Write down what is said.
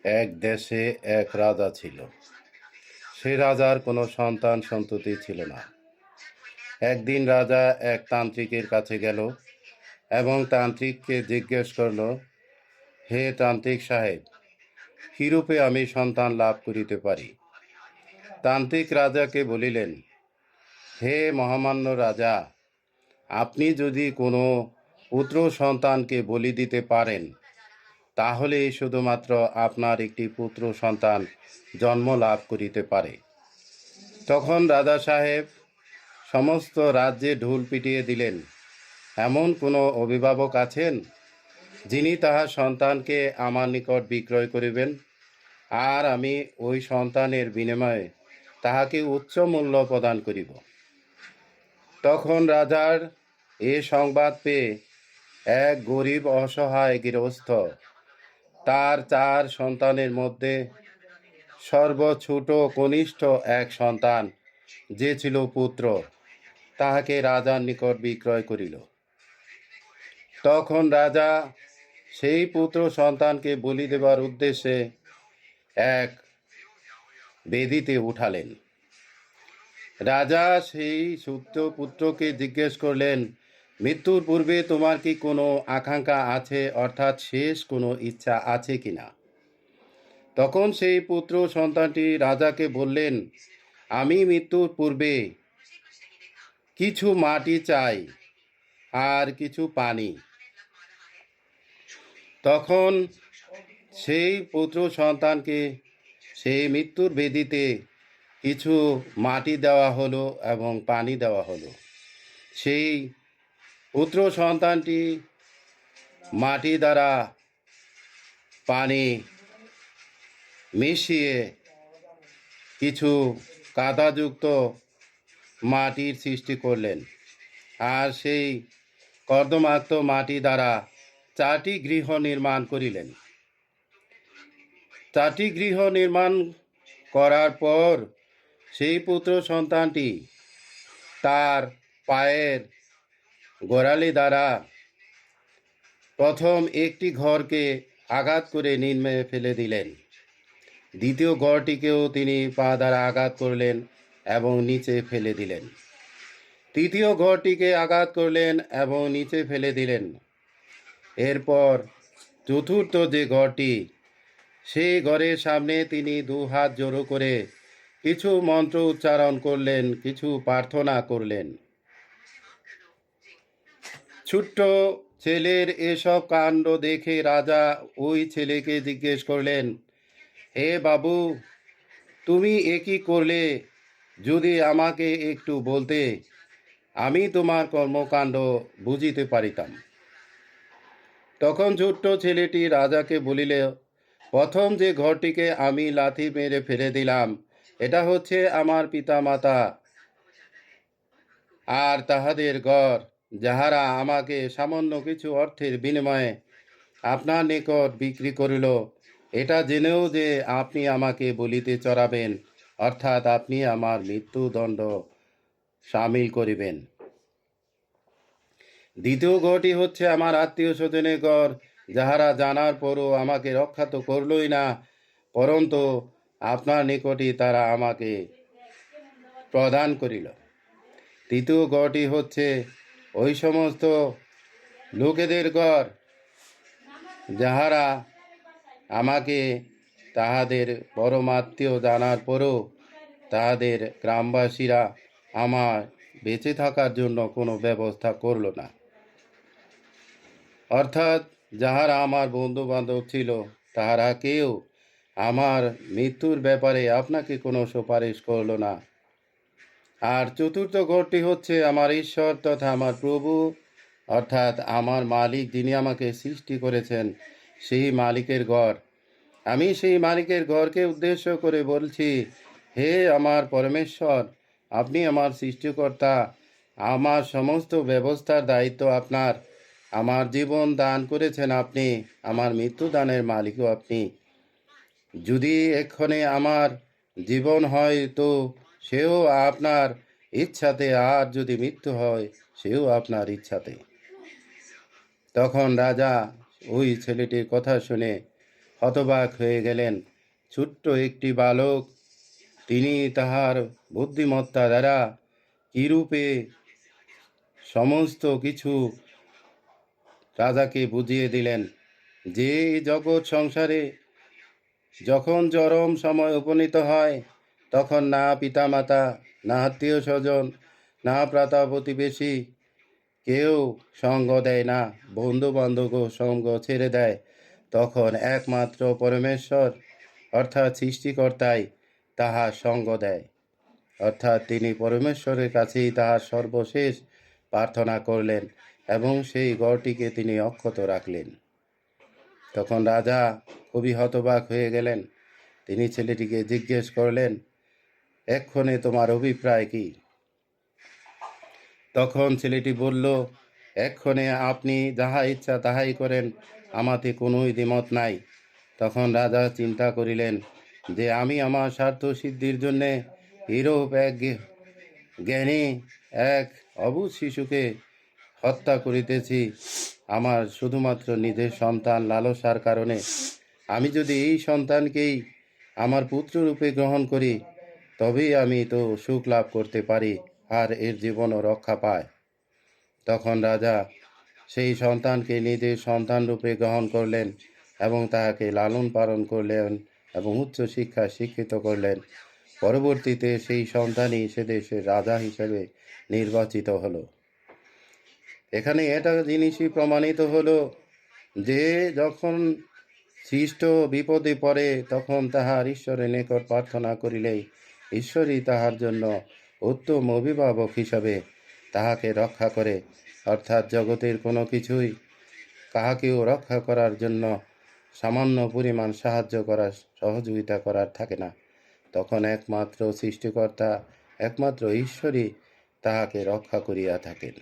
এক দেশে এক রাজা ছিল। সে রাজার কোনো সন্তান সন্ততি ছিল না। একদিন রাজা এক তান্ত্রিকের কাছে গেল এবং তান্ত্রিককে জিজ্ঞেস করল, হে তান্ত্রিক সাহেব, কিরূপে আমি সন্তান লাভ করিতে পারি? তান্ত্রিক রাজাকে বলিলেন, হে মহামান্য রাজা, আপনি যদি কোনো পুত্র সন্তানকে বলি দিতে পারেন, তাহলে শুধুমাত্র আপনার একটি পুত্র সন্তান জন্ম লাভ করিতে পারে। তখন রাজা সাহেব সমস্ত রাজ্যে ঢোল পিটিয়ে দিলেন, এমন কোনো অভিভাবক আছেন যিনি তাহার সন্তানকে আমার নিকট বিক্রয় করিবেন, আর আমি ওই সন্তানের বিনিময়ে তাহাকে উচ্চ মূল্য প্রদান করিব। তখন রাজার এ সংবাদ পেয়ে এক গরিব অসহায় গৃহস্থ তার 4 সন্তানের মধ্যে সর্বছোট কনিষ্ঠ এক সন্তান, যে ছিল পুত্র, তাহাকে রাজার নিকট বিক্রয় করিল। তখন রাজা সেই পুত্র সন্তানকে বলি দেবার উদ্দেশ্যে এক বেদিতে উঠালেন। রাজা সেই সুপ্ত পুত্রকে জিজ্ঞেস করলেন, মৃত্যুর পূর্বে তোমার কি কোনো আকাঙ্ক্ষা আছে, অর্থাৎ শেষ কোনো ইচ্ছা আছে কিনা? তখন সেই পুত্র সন্তানটি রাজাকে বললেন, আমি মৃত্যুর পূর্বে কিছু মাটি চাই আর কিছু পানি। তখন সেই পুত্র সন্তানকে সেই মৃত্যুর বেদিতে কিছু মাটি দেওয়া হলো এবং পানি দেওয়া হলো। সেই পুত্র সন্তানটি মাটি দ্বারা পানি মিশিয়ে কিছু কাদাযুক্ত মাটির সৃষ্টি করলেন, আর সেই কর্দমাক্ত মাটি দ্বারা 4টি গৃহ নির্মাণ করিলেন। 4টি গৃহ নির্মাণ করার পর সেই পুত্র সন্তানটি তার পায়ের গোড়ালি দ্বারা প্রথম একটি ঘরকে আঘাত করে নিম্নে ফেলে দিলেন। দ্বিতীয় ঘরটিকেও তিনি পা দ্বারা আঘাত করলেন এবং নিচে ফেলে দিলেন। তৃতীয় ঘরটিকে আঘাত করলেন এবং নিচে ফেলে দিলেন। এরপর চতুর্থ যে ঘরটি, সেই ঘরের সামনে তিনি 2 হাত জড়ো করে কিছু মন্ত্র উচ্চারণ করলেন, কিছু প্রার্থনা করলেন। ছোট্ট ছেলের এসব কাণ্ড দেখে রাজা ওই ছেলেকে জিজ্ঞেস করলেন, হে বাবু, তুমি এ কি করলে? যদি আমাকে একটু বলতে, আমি তোমার কর্মকাণ্ড বুঝিতে পারিতাম। তখন ছোট্ট ছেলেটি রাজাকে বলিল, প্রথম যে ঘরটিকে আমি লাথি মেরে ফেলে দিলাম, এটা হচ্ছে আমার পিতামাতা আর তাহাদের ঘর, যাহারা আমাকে সামান্য কিছু অর্থের বিনিময়ে আপনার নিকট বিক্রি করিল, এটা জেনেও যে আপনি আমাকে বলিতে চড়াবেন, অর্থাৎ আপনি আমার মৃত্যুদণ্ড সামিল করিবেন। দ্বিতীয় ঘরটি হচ্ছে আমার আত্মীয় স্বজনের ঘর, যাহারা জানার পরও আমাকে রক্ষা তো করলই না, পরন্তু আপনার নিকটই তারা আমাকে প্রদান করিল। তৃতীয় ঘরটি হচ্ছে ওই সমস্ত লোকেদের ঘর, যাহারা আমাকে তাহাদের পরমাত্মীয় জানার পরও তাহাদের গ্রামবাসীরা আমার বেঁচে থাকার জন্য কোনো ব্যবস্থা করল না, অর্থাৎ যাহারা আমার বন্ধু বান্ধব ছিল, তাহারা কেউ আমার মৃত্যুর ব্যাপারে আপনাকে কোনো সুপারিশ করল না। আর চতুর্থ ঘরটি হচ্ছে আমার ঈশ্বর তথা আমার প্রভু, অর্থাৎ আমার মালিক, যিনি আমাকে সৃষ্টি করেছেন, সেই মালিকের ঘর। আমি সেই মালিকের ঘরকে উদ্দেশ্য করে বলছি, হে আমার পরমেশ্বর, আপনি আমার সৃষ্টিকর্তা, আমার সমস্ত ব্যবস্থার দায়িত্ব আপনার, আমার জীবন দান করেছেন আপনি, আমার মৃত্যু দানের মালিকও আপনি। যদি এক্ষণে আমার জীবন হয় তো সেও আপনার ইচ্ছাতে, আর যদি মৃত্যু হয় সেও আপনার ইচ্ছাতে। তখন রাজা ওই ছেলেটির কথা শুনে হতবাক হয়ে গেলেন। ছোট্ট একটি বালক, তিনি তাহার বুদ্ধিমত্তা দ্বারা কিরূপে সমস্ত কিছু রাজাকে বুঝিয়ে দিলেন, যে জগৎ সংসারে যখন চরম সময় উপনীত হয়, তখন না পিতামাতা, না আত্মীয় স্বজন, না প্রাতা প্রতিবেশী কেউ সঙ্গ দেয় না, বন্ধু বান্ধবও সঙ্গ ছেড়ে দেয়, তখন একমাত্র পরমেশ্বর অর্থাৎ সৃষ্টিকর্তাই তাহার সঙ্গ দেয়। অর্থাৎ তিনি পরমেশ্বরের কাছেই তাহার সর্বশেষ প্রার্থনা করলেন এবং সেই গড়টিকে তিনি অক্ষত রাখলেন। তখন রাজা খুবই হতবাক হয়ে গেলেন। তিনি ছেলেটিকে জিজ্ঞেস করলেন, এক্ষণে তোমার অভিপ্রায় কি? তখন ছেলেটি বলল, এক্ষণে আপনি যাহা ইচ্ছা তাহাই করেন, আমাতে কোনোই দ্বিমত নাই। তখন রাজা চিন্তা করিলেন যে আমি আমার স্বার্থ সিদ্ধির জন্যে এইরূপ এক জ্ঞানী এক অবুঝ শিশুকে হত্যা করিতেছি, আমার শুধুমাত্র নিজের সন্তান লালসার কারণে। আমি যদি এই সন্তানকেই আমার পুত্ররূপে গ্রহণ করি, তবেই আমি তো সুখ লাভ করতে পারি আর এর জীবনও রক্ষা পায়। তখন রাজা সেই সন্তানকে নিজের সন্তান রূপে গ্রহণ করলেন এবং তাহাকে লালন পালন করলেন এবং উচ্চ শিক্ষায় শিক্ষিত করলেন। পরবর্তীতে সেই সন্তানই সে দেশের রাজা হিসেবে নির্বাচিত হলো। এখানে এটা জিনিসই প্রমাণিত হলো যে যখন সৃষ্ট বিপদে পড়ে, তখন তাহার ঈশ্বরের নিকট প্রার্থনা করিলেই ঈশ্বরই তাহার জন্য উত্তম অভিভাবক হিসাবে তাহাকে রক্ষা করে। অর্থাৎ জগতের কোনো কিছুই কাহাকেও রক্ষা করার জন্য সামান্য পরিমাণ সাহায্য করার, সহযোগিতা করার থাকে না। তখন একমাত্র সৃষ্টিকর্তা, একমাত্র ঈশ্বরই তাহাকে রক্ষা করিয়া থাকেন।